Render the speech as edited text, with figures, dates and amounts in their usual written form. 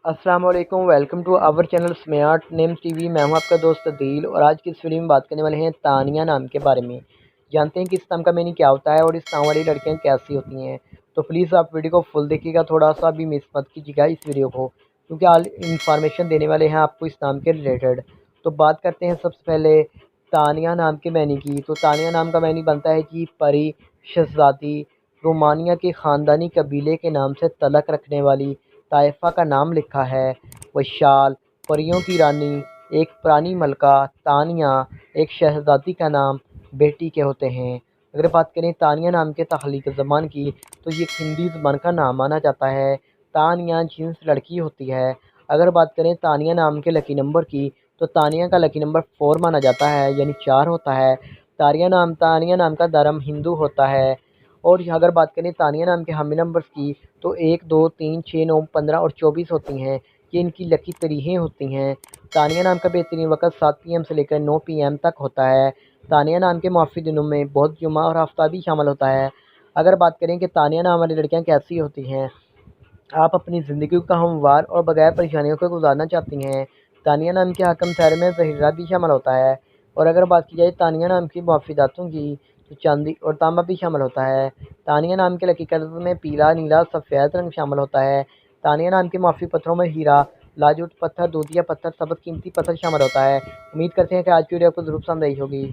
अस्सलाम वालेकुम, welcome to our channel smart names TV. मैं हूं आपका दोस्त अदील और आज की इस वीडियो में बात करने वाले हैं तानिया नाम के बारे में। जानते हैं कि इस नाम का मीनिंग क्या होता है और इस नाम वाली लड़कियां कैसी होती हैं। तो प्लीज़ आप वीडियो को फुल देखिएगा, थोड़ा सा भी मिस मत कीजिएगा इस वीडियो को, क्योंकि ऑल इन्फॉर्मेशन देने वाले हैं आपको इस नाम के रिलेटेड। तो बात करते हैं सबसे पहले तानिया नाम के मैनी की। तो तानिया नाम का मैनी बनता है कि परी, शहज़ादी, रोमानिया के ख़ानदानी कबीले के नाम से तलक रखने वाली ताइफ़ा का नाम लिखा है। वशाल, परियों की रानी, एक पुरानी मलका। तानिया, एक शहज़ादी का नाम बेटी के होते हैं। अगर बात करें तानिया नाम के तख्लीक ज़बान की, तो ये हिंदी ज़बान का नाम माना जाता है। तानिया जिन्स लड़की होती है। अगर बात करें तानिया नाम के लकी नंबर की, तो तानिया का लकी नंबर 4 माना जाता है, यानी 4 होता है। तानिया नाम का धर्म हिंदू होता है। और अगर बात करें तानिया नाम के हामिल नंबर्स की, तो 1, 2, 3, 6, 9, 15 और 24 होती हैं। ये इनकी लकी तरीक़ें होती हैं। तानिया नाम का बेहतरीन वक़्त 7 पीएम से लेकर 9 पीएम तक होता है। तानिया नाम के मुआफ़ी दिनों में बहुत जुमा और हफ्ता भी शामिल होता है। अगर बात करें कि तानिया नाम वाली लड़कियां कैसी होती हैं, आप अपनी ज़िंदगी को हमवार और बगैर परेशानियों को गुजारना चाहती हैं, तानिया नाम के हकम शहर में ज़हीरा भी शामिल होता है। और अगर बात की जाए तानिया नाम की मुआफ़िदातों की, तो चांदी और तांबा भी शामिल होता है। तानिया नाम के लकी कलर में पीला, नीला, सफ़ेद रंग शामिल होता है। तानिया नाम के मुआफ़ी पत्थरों में हीरा, लाजूट पत्थर, दूधिया पत्थर, सब्ज़ कीमती पत्थर शामिल होता है। उम्मीद करते हैं कि आज की वीडियो आपको ज़रूर पसंद आई होगी।